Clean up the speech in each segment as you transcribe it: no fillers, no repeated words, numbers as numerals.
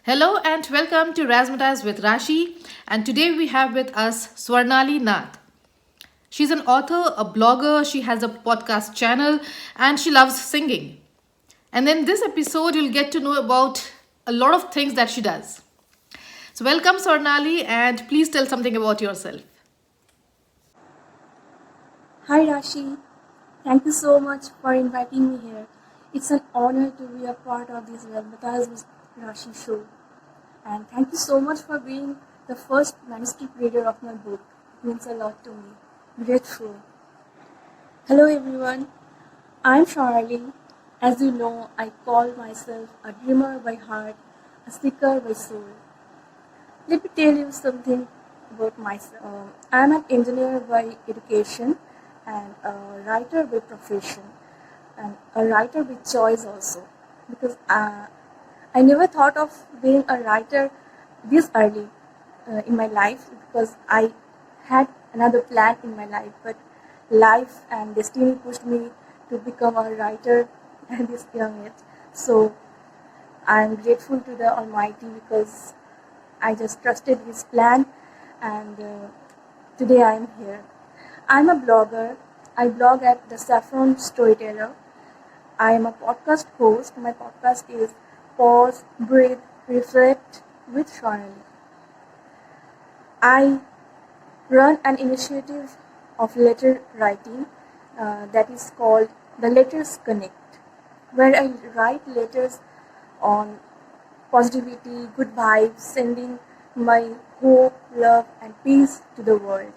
Hello and welcome to Razzmatazz with Rashi. And today we have with us Swarnali Nath. She's an author, a blogger, she has a podcast channel, and she loves singing. And in this episode, you'll get to know about a lot of things that she does. So, welcome, Swarnali, and please tell something about yourself. Hi Rashi, thank you so much for inviting me here. It's an honor to be a part of this Razzmatazz with Rashi show. And thank you so much for being the first manuscript reader of my book. It means a lot to me. Grateful. Hello everyone, I'm Charlie. As you know, I call myself a dreamer by heart, a seeker by soul. Let me tell you something about myself. I'm an engineer by education and a writer by profession and a writer by choice also because I never thought of being a writer this early in my life because I had another plan in my life, but life and destiny pushed me to become a writer at this young age. So I'm grateful to the Almighty because I just trusted His plan, and today I am here. I'm a blogger. I blog at the Saffron Storyteller. I am a podcast host. My podcast is Pause, Breathe, Reflect with Shonali. I run an initiative of letter writing that is called the Letters Connect, where I write letters on positivity, good vibes, sending my hope, love, and peace to the world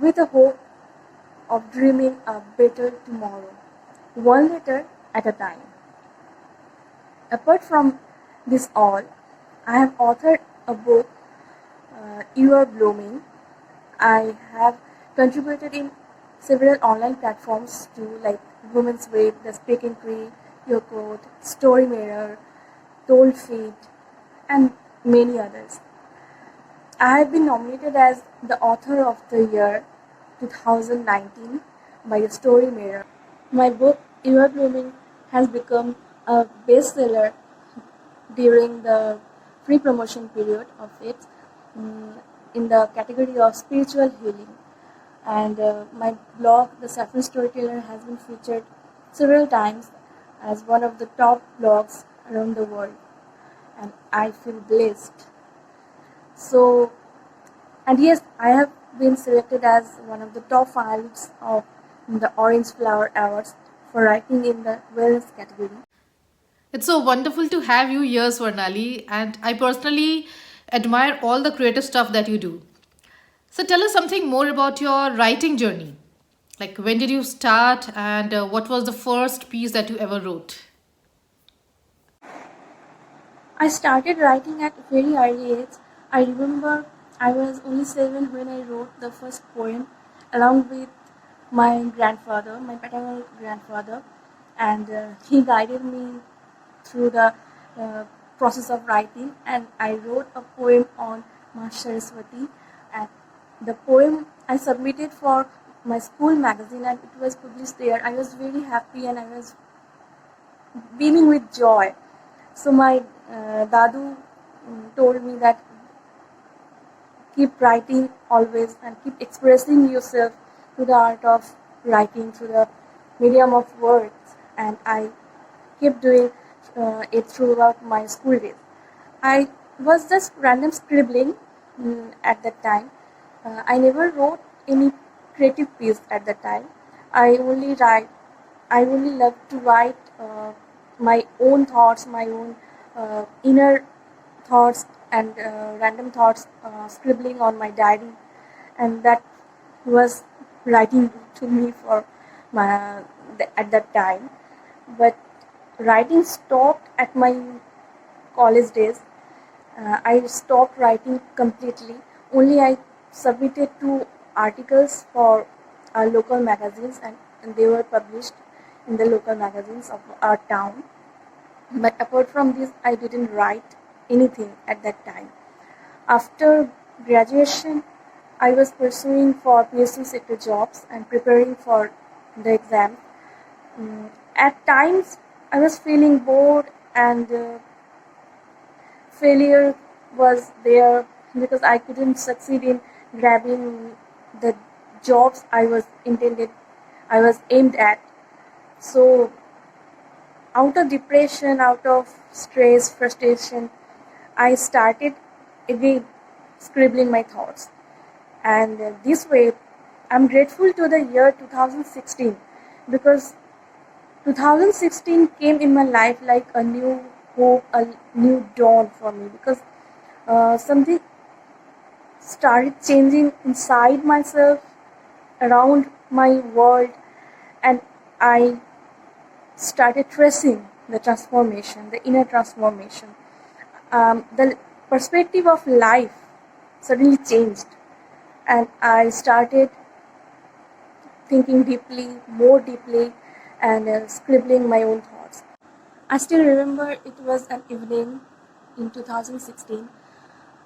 with a hope of dreaming a better tomorrow, one letter at a time. Apart from this all, I have authored a book, You Are Blooming. I have contributed in several online platforms too, like Women's Web, The Speaking Tree, Your Quote, Story Mirror, Told Feet, and many others. I have been nominated as the Author of the Year 2019 by the Story Mirror. My book, You Are Blooming, has become a bestseller during the free promotion period of it in the category of spiritual healing. And my blog, The Saffron Storyteller, has been featured several times as one of the top blogs around the world. And I feel blessed. So, and yes, I have been selected as one of the top finalists of the Orange Flower Awards for writing in the wellness category. It's so wonderful to have you here, Swarnali, and I personally admire all the creative stuff that you do. So tell us something more about your writing journey. Like when did you start and what was the first piece that you ever wrote? I started writing at a very early age. I remember I was only 7 when I wrote the first poem along with my grandfather, my paternal grandfather, and he guided me through the uh, process of writing. And I wrote a poem on Ma Saraswati, and the poem I submitted for my school magazine and it was published there. I was very happy and I was beaming with joy. So my dadu told me that keep writing always and keep expressing yourself through the art of writing, through the medium of words. And I kept doing it throughout my school days. I was just random scribbling at that time. I never wrote any creative piece at that time. I only write. I only love to write my own thoughts, my own inner thoughts and random thoughts, scribbling on my diary, and that was writing to me for my at that time. But writing stopped at my college days. I stopped writing completely. Only I submitted 2 articles for our local magazines, and they were published in the local magazines of our town. But apart from this, I didn't write anything at that time. After graduation, I was pursuing for PSU sector jobs and preparing for the exam. At times, I was feeling bored and failure was there because I couldn't succeed in grabbing the jobs I was aimed at. So, out of depression, out of stress, frustration, I started again scribbling my thoughts. And this way, I'm grateful to the year 2016 because 2016 came in my life like a new hope, a new dawn for me because something started changing inside myself, around my world, and I started tracing the transformation, the inner transformation. The perspective of life suddenly changed, and I started thinking deeply, more deeply, and scribbling my own thoughts. I still remember it was an evening in 2016.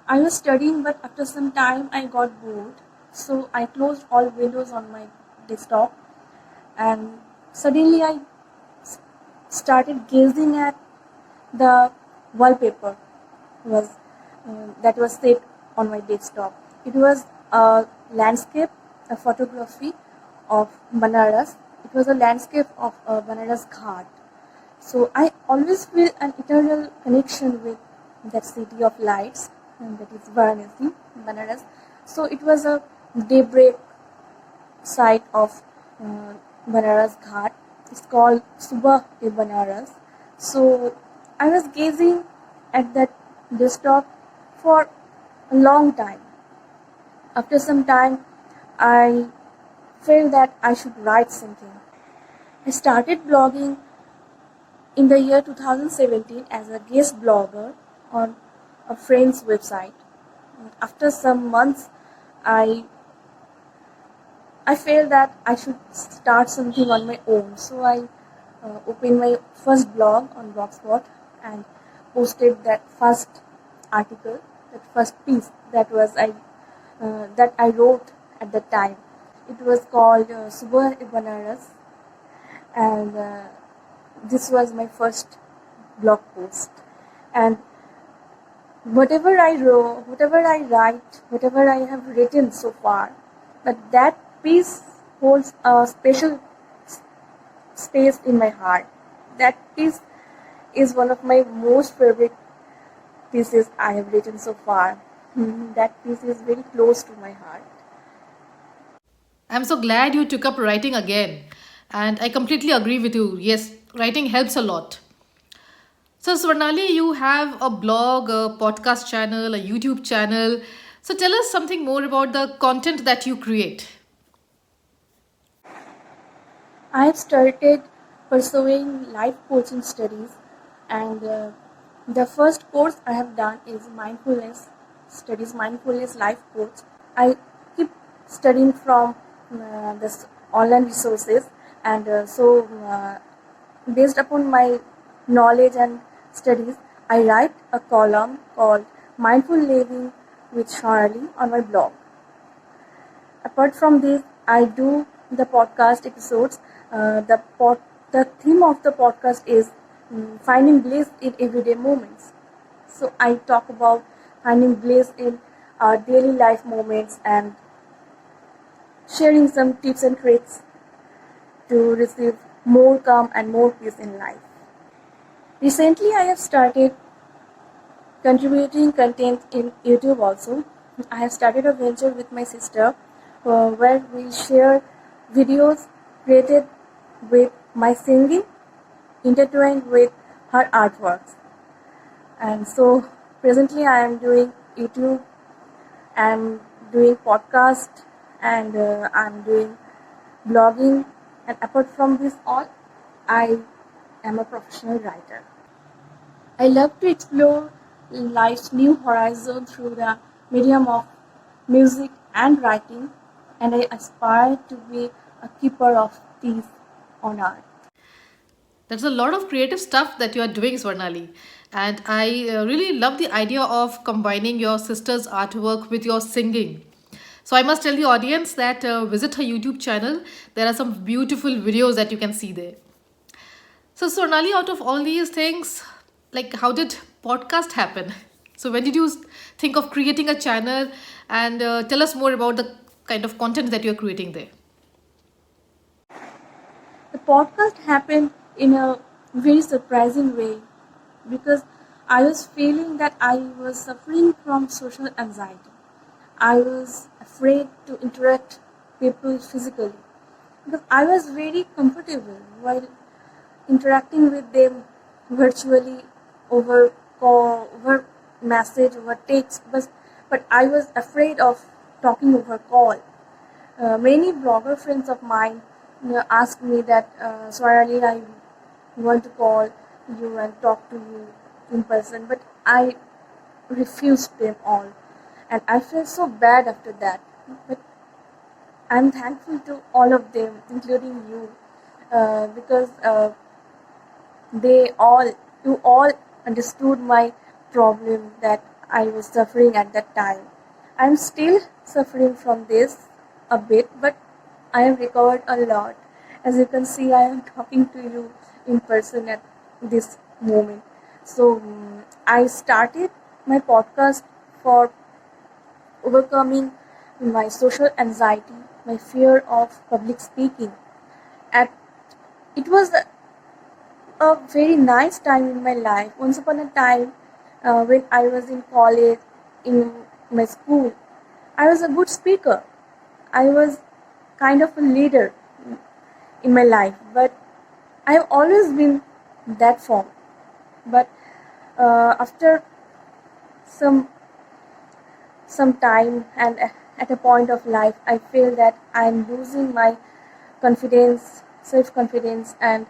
I was studying, but after some time I got bored, so I closed all windows on my desktop, and suddenly I started gazing at the wallpaper was that was set on my desktop. It was a landscape, a photography of Banaras. It was a landscape of Banaras Ghat. So I always feel an eternal connection with that city of lights, and that is Varanasi, Banaras. So it was a daybreak site of Banaras Ghat. It's called Subah-e Banaras. So I was gazing at that desktop for a long time. After some time, I felt that I should write something. I started blogging in the year 2017 as a guest blogger on a friend's website. After some months, I I felt that I should start something on my own. So I opened my first blog on Blogspot and posted that first article, that first piece that I wrote at the time. It was called Subah Banaras, and this was my first blog post. And whatever I wrote, whatever I write, whatever I have written so far, but that piece holds a special space in my heart. That piece is one of my most favorite pieces I have written so far. That piece is very close to my heart. I'm so glad you took up writing again. And I completely agree with you. Yes, writing helps a lot. So, Swarnali, you have a blog, a podcast channel, a YouTube channel. So, tell us something more about the content that you create. I have started pursuing life coaching studies, and the first course I have done is mindfulness studies, mindfulness life coach. I keep studying from this online resources, and based upon my knowledge and studies, I write a column called Mindful Living with Shonali on my blog. Apart from this, I do the podcast episodes. The theme of the podcast is finding bliss in everyday moments. So I talk about finding bliss in our daily life moments and sharing some tips and tricks to receive more calm and more peace in life. Recently, I have started contributing content in YouTube also. I have started a venture with my sister where we share videos created with my singing intertwined with her artworks. And so presently I am doing YouTube, I'm doing podcast, and I'm doing blogging. And apart from this all, I am a professional writer. I love to explore life's new horizon through the medium of music and writing, and I aspire to be a keeper of peace on earth. There's a lot of creative stuff that you are doing, Swarnali. And I really love the idea of combining your sister's artwork with your singing. So I must tell the audience that visit her YouTube channel. There are some beautiful videos that you can see there. So Swarnali, out of all these things, like how did podcast happen? So when did you think of creating a channel, and tell us more about the kind of content that you're creating there? The podcast happened in a very surprising way because I was feeling that I was suffering from social anxiety. I was afraid to interact people physically because I was very comfortable while interacting with them virtually over call, over message, over text, but I was afraid of talking over call. Many blogger friends of mine asked me that, Swarali, I want to call you and talk to you in person, but I refused them all. And I felt so bad after that. But I'm thankful to all of them, including you, because they all, you all understood my problem that I was suffering at that time. I'm still suffering from this a bit, but I have recovered a lot. As you can see, I am talking to you in person at this moment. So I started my podcast for overcoming my social anxiety, my fear of public speaking. And it was a very nice time in my life. Once upon a time, when I was in college, in my school, I was a good speaker. I was kind of a leader in my life, but I have always been that form. But after some some time and at a point of life, I feel that I am losing my confidence, self confidence, and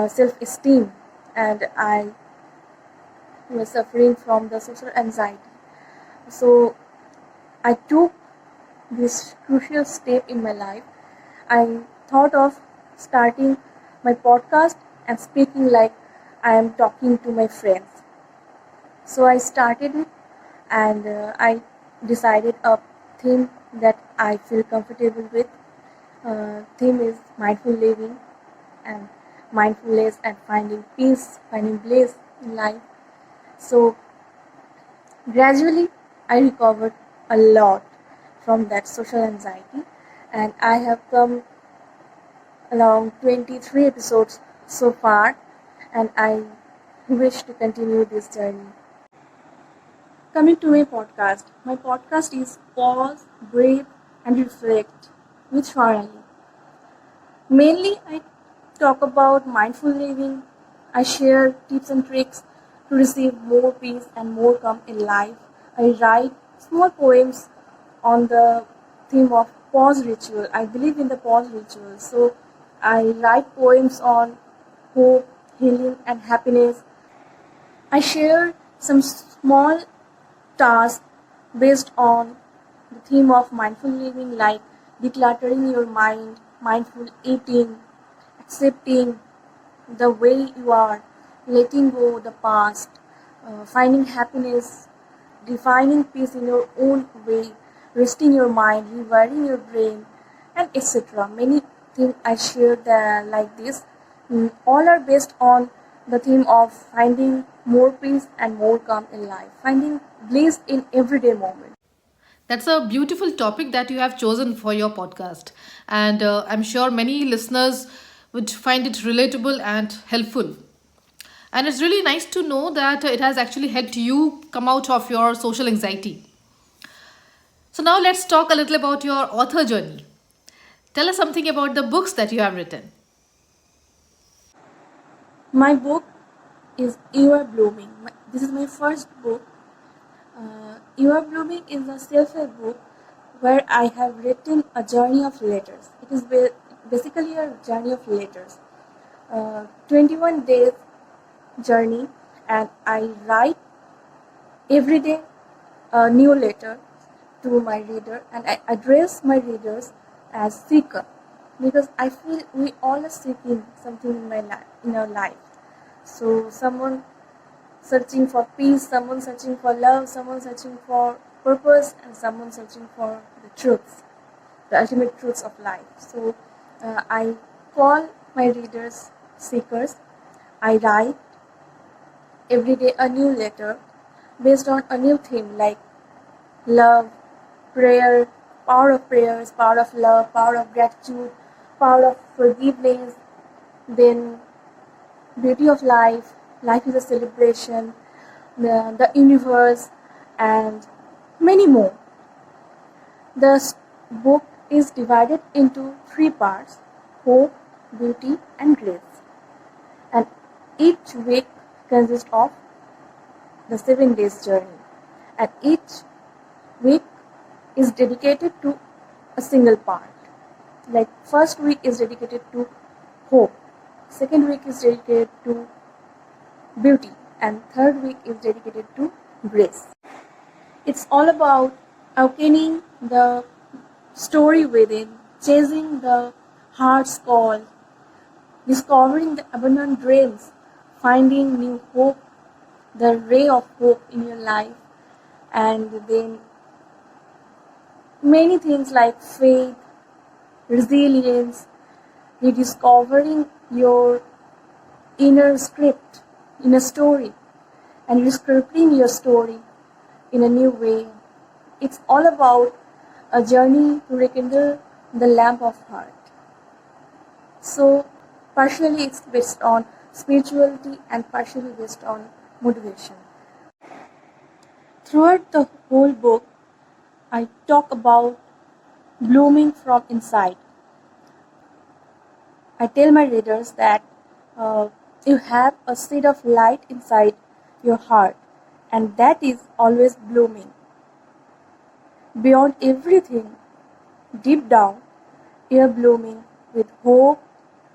self esteem, and I was suffering from the social anxiety. So I took this crucial step in my life. I thought of starting my podcast and speaking like I am talking to my friends. So I started it, and I decided a theme that I feel comfortable with. Theme is mindful living and mindfulness and finding peace, finding bliss in life. So gradually I recovered a lot from that social anxiety, and I have come along 23 episodes so far, and I wish to continue this journey. Coming to my podcast is Pause, Breathe, and Reflect with Shwarali. Mainly, I talk about mindful living. I share tips and tricks to receive more peace and more calm in life. I write small poems on the theme of pause ritual. I believe in the pause ritual. So I write poems on hope, healing, and happiness. I share some small tasks based on the theme of mindful living, like decluttering your mind, mindful eating, accepting the way you are, letting go the past, finding happiness, defining peace in your own way, resting your mind, rewiring your brain, and etc. Many things I share there like this. All are based on the theme of finding more peace and more calm in life, finding bliss in everyday moment. That's a beautiful topic that you have chosen for your podcast. And I'm sure many listeners would find it relatable and helpful. And it's really nice to know that it has actually helped you come out of your social anxiety. So now let's talk a little about your author journey. Tell us something about the books that you have written. My book is You Are Blooming. This is my first book. You Are Blooming is a self-help book where I have written a journey of letters. It is basically a journey of letters. 21 days journey, and I write every day a new letter to my reader, and I address my readers as seeker because I feel we all are seeking something in my life, in our life. So someone searching for peace, someone searching for love, someone searching for purpose, and someone searching for the truths, the ultimate truths of life. So I call my readers seekers. I write every day a new letter based on a new theme like love, prayer, power of love, power of gratitude, power of forgiveness, then beauty of life, life is a celebration, the universe, and many more. The book is divided into three parts: hope, beauty, and grace. And each week consists of the 7 days journey. And each week is dedicated to a single part. Like first week is dedicated to hope, second week is dedicated to beauty, and third week is dedicated to grace. It's all about awakening the story within, chasing the heart's call, discovering the abundant dreams, finding new hope, the ray of hope in your life, and then many things like faith, resilience, rediscovering your inner script in a story, and rescripting your story in a new way. It's all about a journey to rekindle the lamp of heart. So, partially it's based on spirituality and partially based on motivation. Throughout the whole book, I talk about blooming from inside. I tell my readers that you have a seed of light inside your heart, and that is always blooming. Beyond everything, deep down, you are blooming with hope,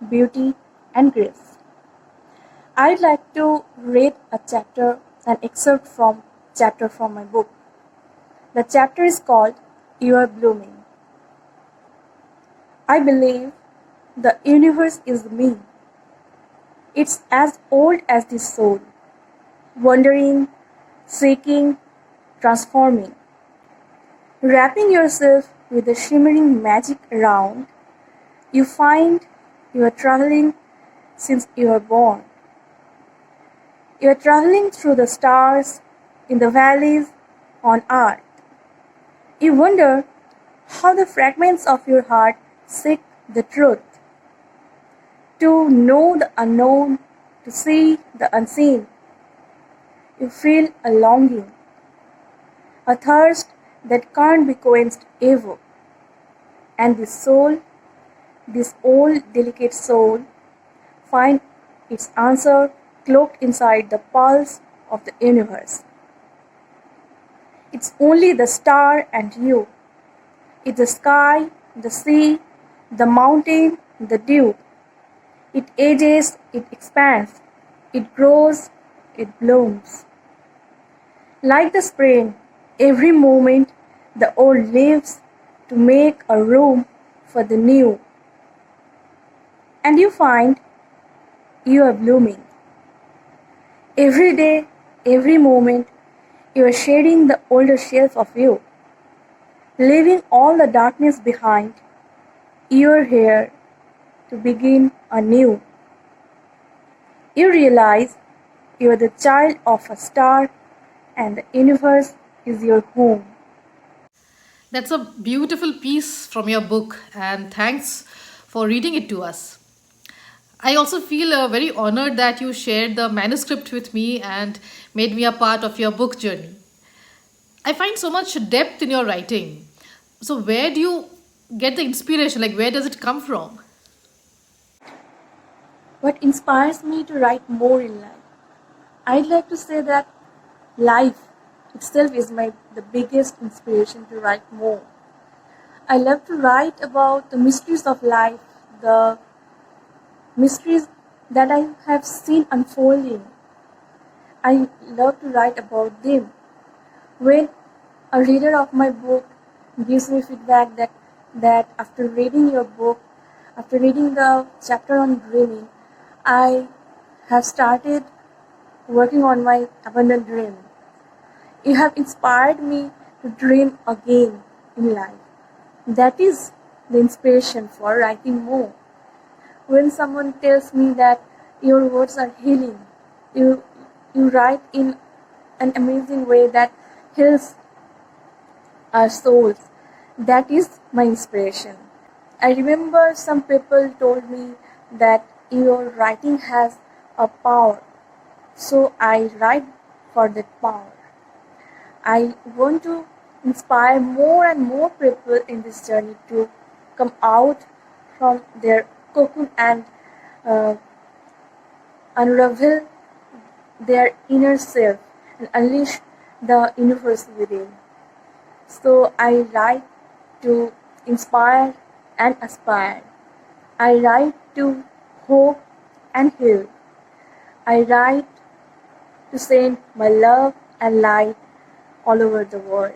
beauty, and grace. I'd like to read an excerpt from chapter from my book. The chapter is called You Are Blooming. I believe the universe is me. It's as old as the soul, wandering, seeking, transforming. Wrapping yourself with the shimmering magic around, you find you are traveling since you are born. You are traveling through the stars, in the valleys, on earth. You wonder how the fragments of your heart seek the truth. To know the unknown, to see the unseen. You feel a longing, a thirst that can't be quenched ever. And this soul, this old delicate soul, find its answer cloaked inside the pulse of the universe. It's only the star and you. It's the sky, the sea, the mountain, the dew. It ages, it expands, it grows, it blooms. Like the spring, every moment the old lives to make a room for the new. And you find you are blooming. Every day, every moment, you are shedding the older shelf of you, leaving all the darkness behind. You are here to begin anew. You realize you are the child of a star and the universe is your home. That's a beautiful piece from your book, and thanks for reading it to us. I also feel very honored that you shared the manuscript with me and made me a part of your book journey. I find so much depth in your writing. So, where do you get the inspiration? Like, where does it come from? What inspires me to write more in life? I'd like to say that life itself is the biggest inspiration to write more. I love to write about the mysteries of life, the mysteries that I have seen unfolding. I love to write about them. When a reader of my book gives me feedback that after reading your book, after reading the chapter on dreaming, I have started working on my abundant dream. You have inspired me to dream again in life. That is the inspiration for writing more. When someone tells me that your words are healing, you write in an amazing way that heals our souls. That is my inspiration. I remember some people told me that your writing has a power, so I write for that power. I want to inspire more and more people in this journey to come out from their cocoon and uh, unravel their inner self and unleash the universe within. So I write to inspire and aspire. I write to hope and heal. I write to send my love and light all over the world.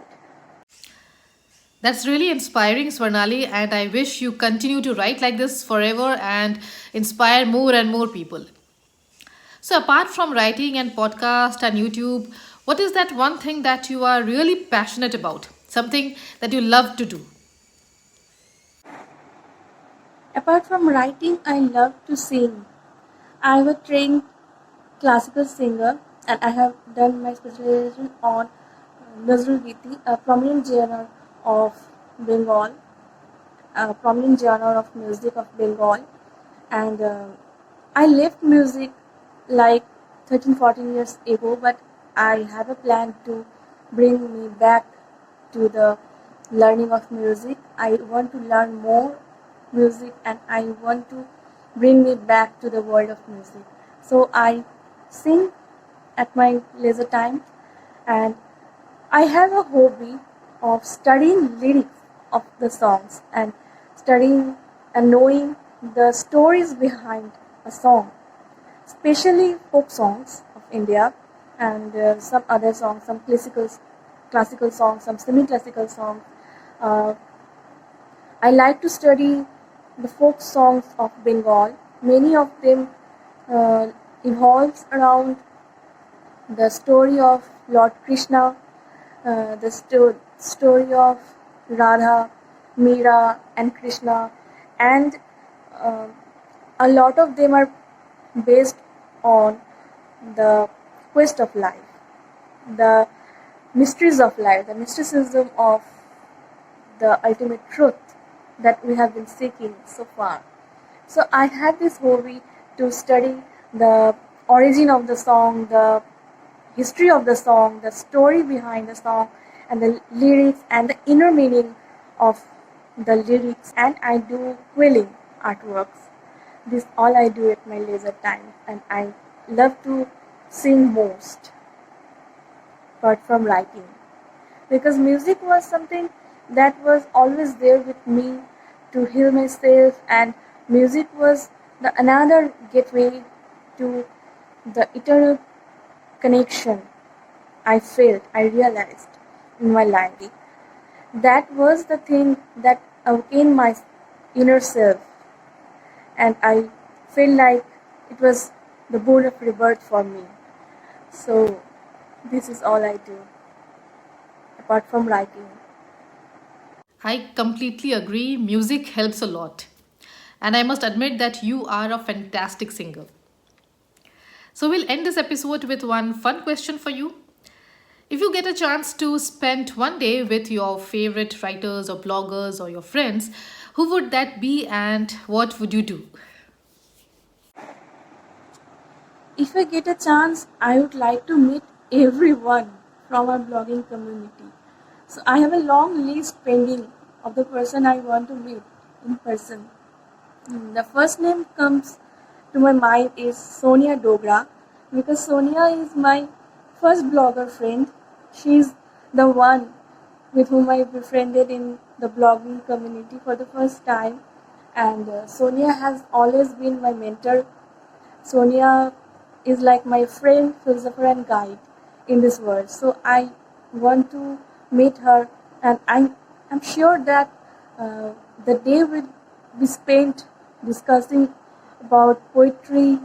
That's really inspiring, Swarnali, and I wish you continue to write like this forever and inspire more and more people. So, apart from writing and podcast and YouTube, what is that one thing that you are really passionate about? Something that you love to do? Apart from writing, I love to sing. I am a trained classical singer and I have done my specialization on Nazrul Giti, a prominent genre of Bengal, a prominent genre of music of Bengal. And I left music like 13 14 years ago, but I have a plan to bring me back to the learning of music. I want to learn more music and I want to bring me back to the world of music. So I sing at my leisure time and I have a hobby of studying lyrics of the songs and studying and knowing the stories behind a song, especially folk songs of India and some other songs, some classical songs, some semi-classical songs. Uh, I like to study the folk songs of Bengal. Many of them uh, evolves around the story of Lord Krishna, the story of Radha, Meera, and Krishna, and uh, a lot of them are based on the quest of life, the mysteries of life, the mysticism of the ultimate truth that we have been seeking so far. So I had this hobby to study the origin of the song, the history of the song, the story behind the song, and the lyrics and the inner meaning of the lyrics. And I do quilling artworks. This all I do at my leisure time, and I love to sing most, apart from writing, because music was something that was always there with me to heal myself, and music was the another gateway to the eternal connection I felt, I realized in my life. That was the thing that awakened my inner self, and I felt like it was the boon of rebirth for me. So, this is all I do, apart from writing. I completely agree. Music helps a lot. And I must admit that you are a fantastic singer. So we'll end this episode with one fun question for you. If you get a chance to spend one day with your favorite writers or bloggers or your friends, who would that be and what would you do? If I get a chance, I would like to meet everyone from our blogging community. So I have a long list pending of the person I want to meet in person. The first name comes to my mind is Sonia Dogra, because Sonia is my first blogger friend. She's the one with whom I befriended in the blogging community for the first time, and Sonia has always been my mentor. Sonia is like my friend, philosopher, and guide in this world. So I want to meet her, and I'm sure that the day will be spent discussing about poetry,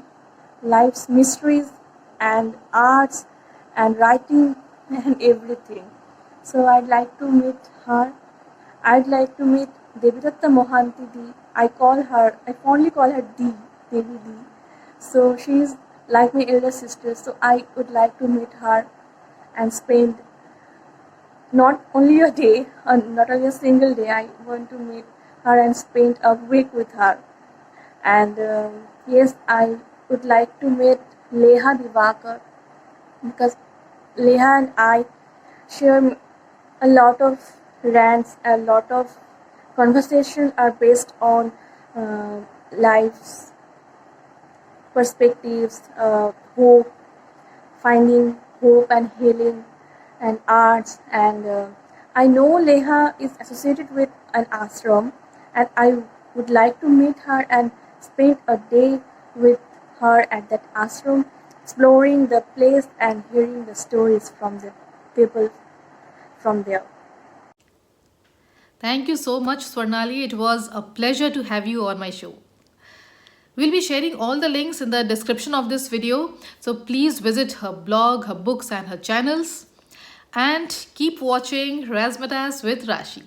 life's mysteries, and arts, and writing, and everything. So I'd like to meet her. I'd like to meet Devidatta Mohanty Di. I fondly call her Di, Devi Di. So she's like my elder sister, so I would like to meet her. and spend not only a day, not only a single day. I want to meet her and spend a week with her. And yes, I would like to meet Leha Divakar because Leha and I share a lot of rants, a lot of conversation are based on life's perspectives, hope, finding hope and healing, and arts. And I know Leha is associated with an ashram, and I would like to meet her and spend a day with her at that ashram, exploring the place and hearing the stories from the people from there. Thank you so much, Swarnali. It was a pleasure to have you on my show. We'll be sharing all the links in the description of this video. So please visit her blog, her books, and her channels. And keep watching Razzmatazz with Rashi.